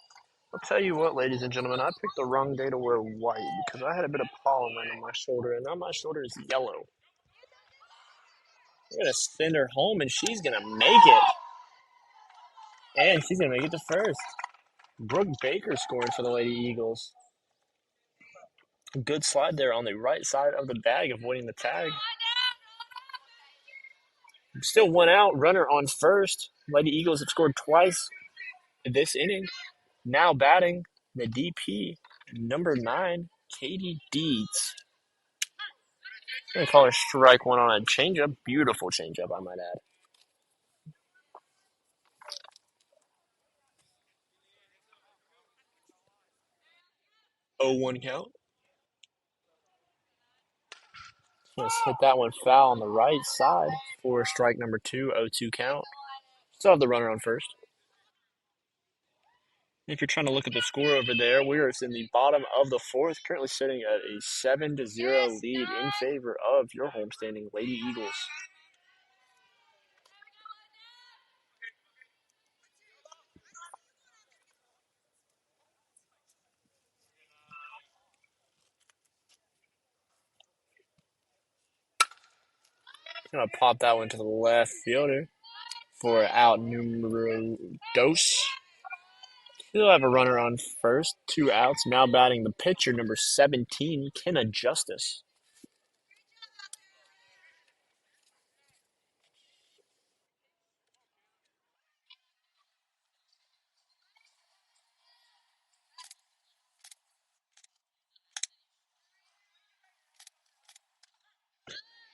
I'll tell you what, ladies and gentlemen, I picked the wrong day to wear white because I had a bit of pollen on my shoulder, and now my shoulder is yellow. We're going to send her home, and she's going to make it. And she's going to make it to first. Brooke Baker scoring for the Lady Eagles. Good slide there on the right side of the bag, avoiding the tag. Still 1 out, runner on first. Lady Eagles have scored twice this inning. Now batting the DP, number 9, Katie Deeds. I'm going to call her strike 1 on a changeup. Beautiful changeup, I might add. 0-1 count. Just hit that one foul on the right side for strike number 2, 0-2 count. Still have the runner on first. If you're trying to look at the score over there, we are in the bottom of the fourth, currently sitting at a 7-0 lead in favor of your homestanding Lady Eagles. Gonna pop that one to the left fielder for out numero dos. He'll have a runner on first, 2 outs. Now batting the pitcher, number 17, Kenna Justice.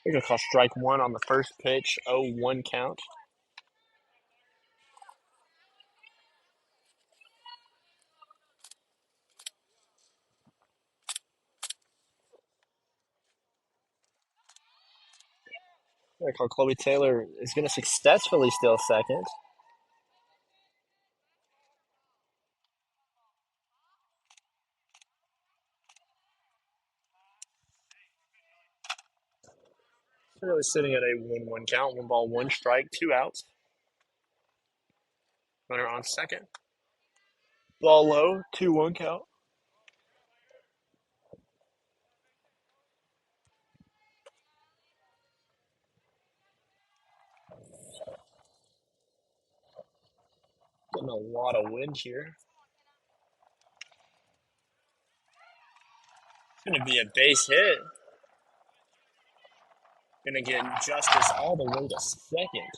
We're going to call strike one on the first pitch, 0-1 count. We're going to call Chloe Taylor is going to successfully steal second. We're really sitting at a 1-1 count. 1 ball, 1 strike, 2 outs. Runner on second. Ball low, 2-1 count. Getting a lot of wind here. It's going to be a base hit. Going to get justice all the way to second.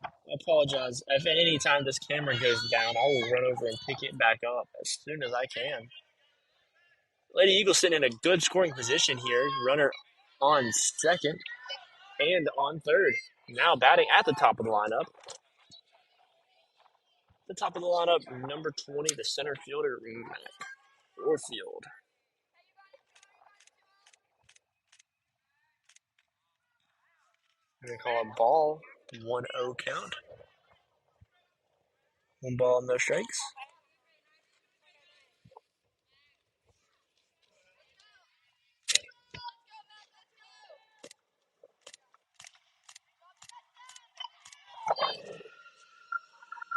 I apologize. If at any time this camera goes down, I will run over and pick it back up as soon as I can. Lady Eagles sitting in a good scoring position here. Runner on second and on third. Now batting at the top of the lineup. The top of the lineup, number 20, the center fielder, Mac Orfield. We're going to call it ball. 1-0 count. 1 ball, no strikes.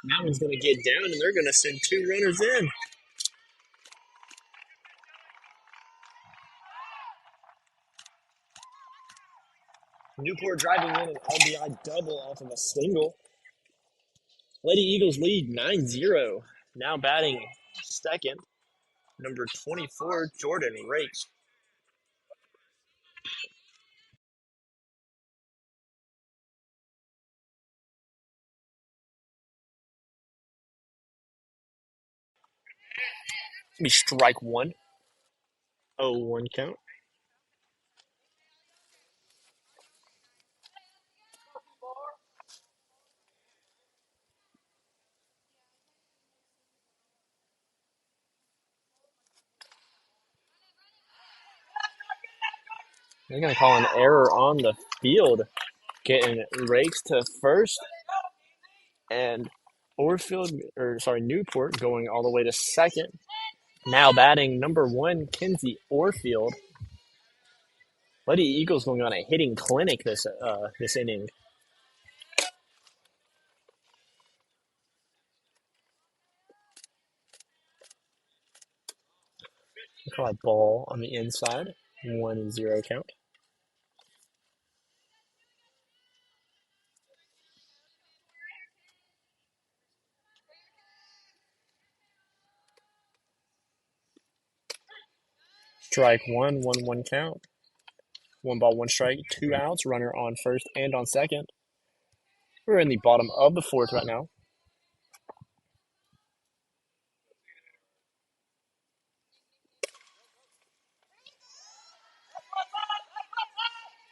That one's going to get down, and they're going to send 2 runners in. Newport driving in an RBI double off of a single. Lady Eagles lead 9-0. Now batting second, number 24, Jordan Rakes. Be strike one. 0-1 count. They're going to call an error on the field. Getting Rakes to first. And Newport going all the way to second. Now batting number 1, Kinsey Orfield. Lady Eagles going on a hitting clinic this inning. We call it ball on the inside. 1-0 count. Strike one, 1-1 count. 1 ball, 1 strike, 2 outs. Runner on first and on second. We're in the bottom of the fourth right now.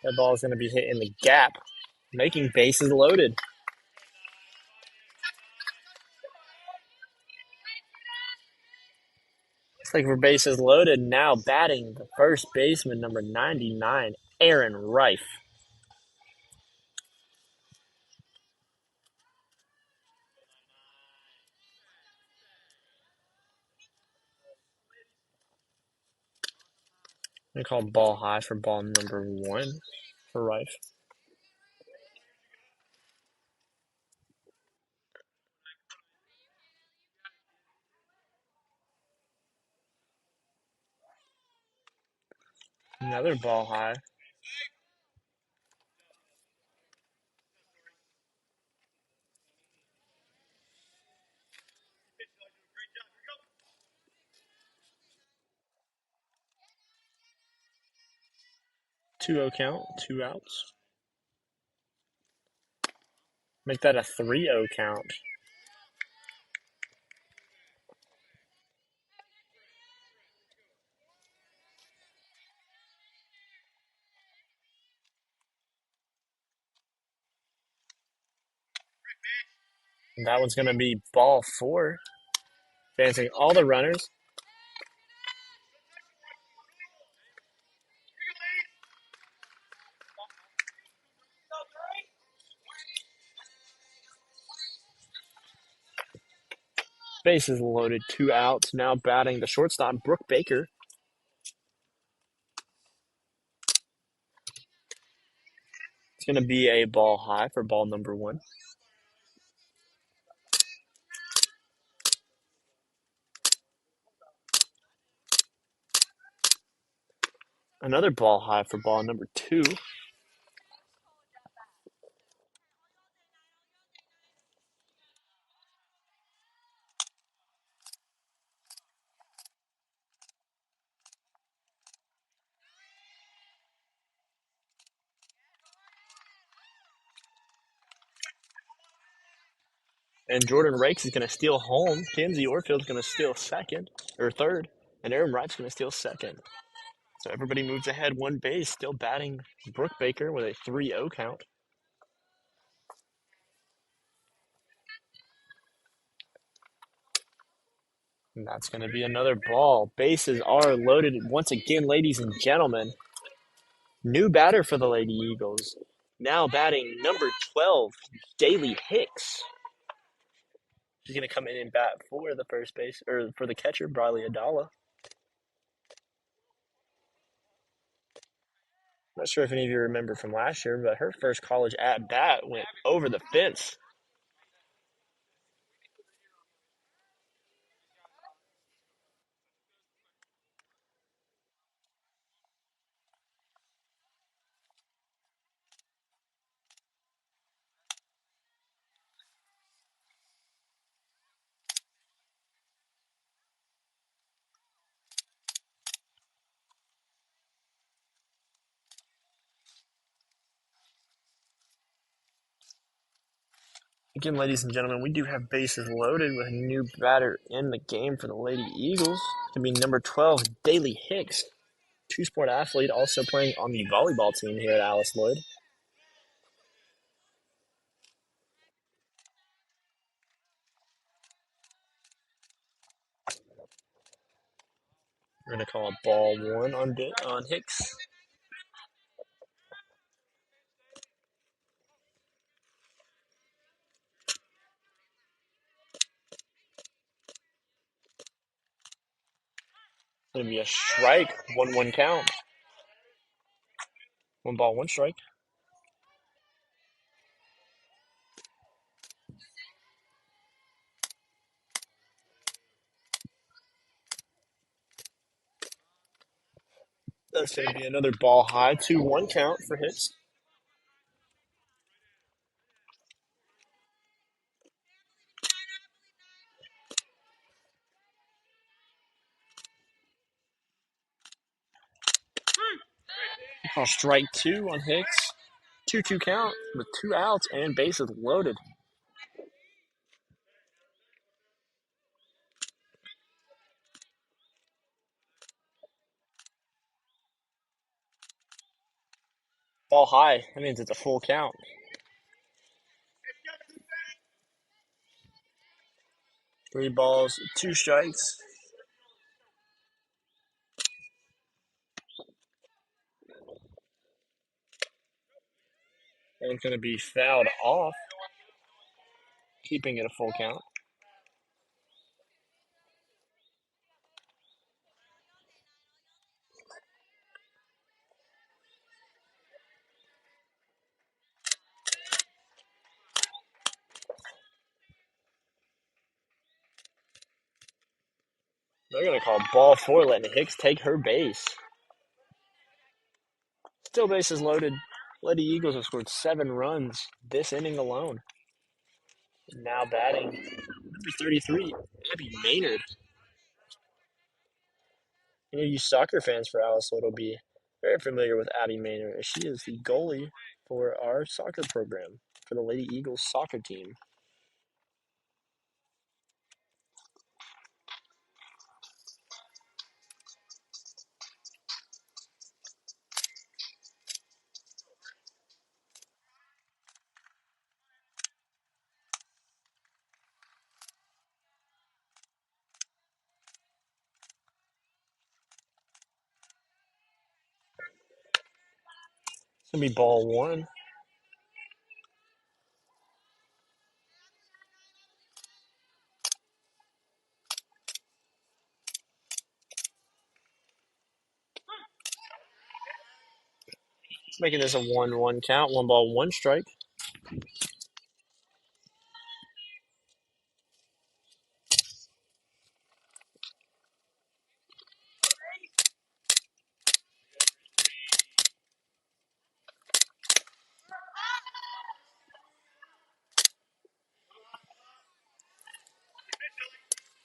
That ball is going to be hit in the gap, making bases loaded. Looks like we're bases loaded. Now batting the first baseman, number 99, Aaron Reif. I'm going to call ball high for ball number 1 for Reif. Another ball high. Two-zero count, 2 outs. Make that a 3-0 count. And that one's going to be ball 4, advancing all the runners. Bases loaded, 2 outs. Now batting the shortstop, Brooke Baker. It's going to be a ball high for ball number 1. Another ball high for ball number 2. And Jordan Rakes is going to steal home. Kenzie Orfield's going to steal second, or third. And Aaron Wright's going to steal second. So everybody moves ahead 1 base, still batting Brooke Baker with a 3-0 count. And that's going to be another ball. Bases are loaded once again, ladies and gentlemen. New batter for the Lady Eagles. Now batting number 12, Daly Hicks. She's going to come in and bat for the first base, or for the catcher, Briley Adala. Not sure if any of you remember from last year, but her first college at bat went over the fence. Again, ladies and gentlemen, we do have bases loaded with a new batter in the game for the Lady Eagles. It's going to be number 12, Daly Hicks, two-sport athlete, also playing on the volleyball team here at Alice Lloyd. We're going to call a ball 1 on Hicks. It's going to be a strike, 1-1 count. 1 ball, 1 strike. That's going to be another ball high, 2-1 count for Hicks. Call strike 2 on Hicks. 2-2 count with 2 outs and bases loaded. Ball high. That means it's a full count. 3 balls, 2 strikes. And it's going to be fouled off, keeping it a full count. They're going to call ball 4, letting Hicks take her base. Still bases loaded. Lady Eagles have scored 7 runs this inning alone. Now batting number 33, Abby Maynard. Any of you soccer fans for Alice Lloyd will be very familiar with Abby Maynard. She is the goalie for our soccer program for the Lady Eagles soccer team. Gonna be ball one. Making this a 1-1 count. 1 ball, 1 strike.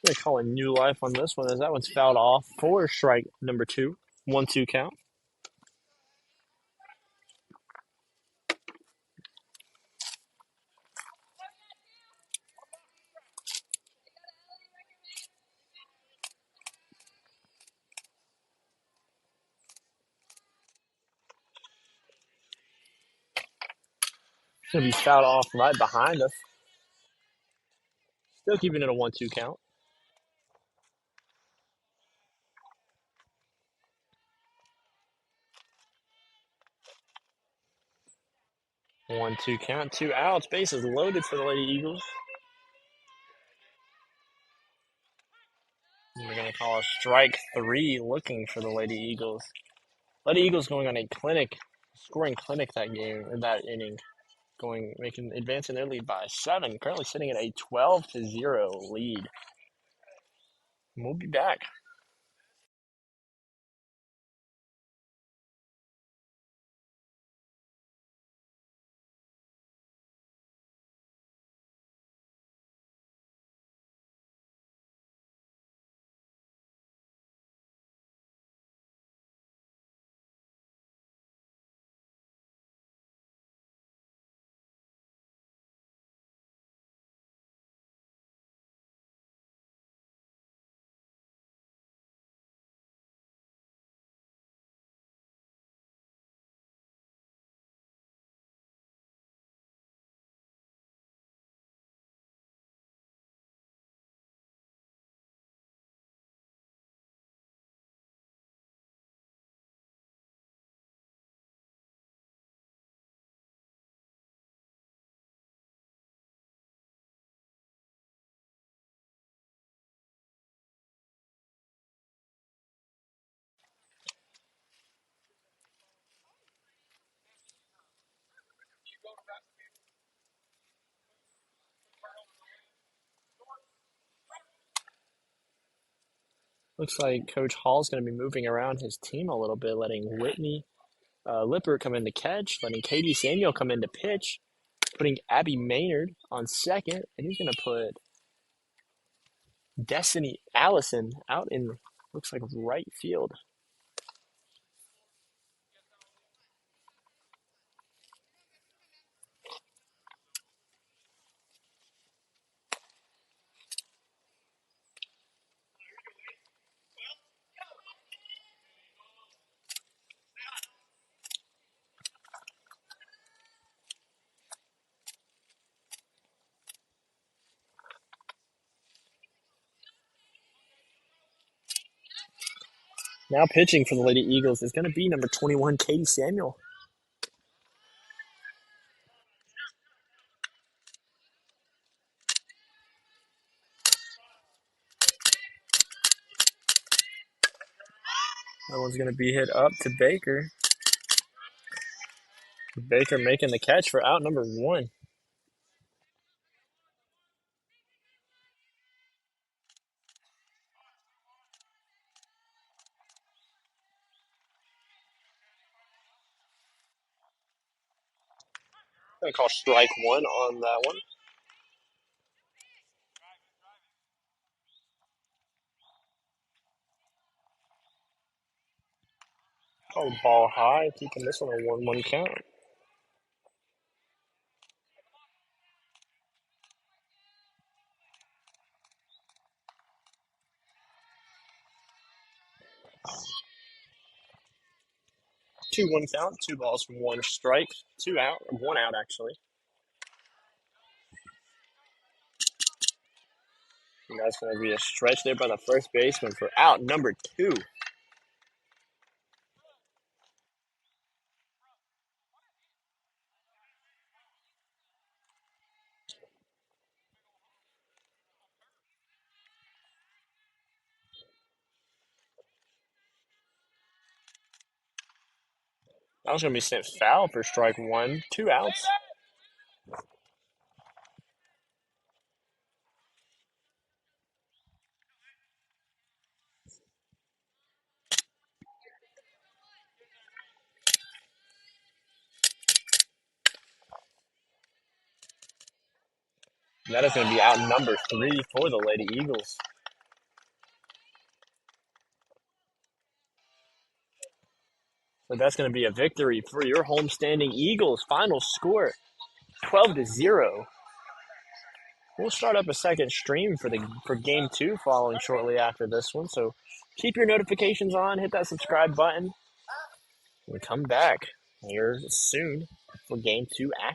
They call a new life on this one as that one's fouled off for strike number 2. 1-2 count. It's gonna be fouled off right behind us. Still keeping it a 1-2 count. 1-2 count. 2 outs. Bases loaded for the Lady Eagles. And we're gonna call a strike 3 looking for the Lady Eagles. Lady Eagles going on a scoring clinic that game or that inning. Advancing their lead by 7, currently sitting at a 12-0 lead. We'll be back. Looks like Coach Hall's going to be moving around his team a little bit, letting Whitney Lippert come in to catch, letting Katie Samuel come in to pitch, putting Abby Maynard on second, and he's going to put Destiny Allison out in, looks like, right field. Now pitching for the Lady Eagles is going to be number 21, Katie Samuel. That one's going to be hit up to Baker. Baker making the catch for out number 1. Going to call strike 1 on that one. Call ball high, keeping this one a 1-1 count. Two 1 count, 2 balls, 1 strike, 2 out, 1 out actually. And that's going to be a stretch there by the first baseman for out number 2. That was going to be sent foul for strike one. 2 outs. That is going to be out number 3 for the Lady Eagles. So that's going to be a victory for your homestanding Eagles. Final score 12-0. We'll start up a second stream for game 2 following shortly after this one. So keep your notifications on, hit that subscribe button, and come back here soon for game 2 action.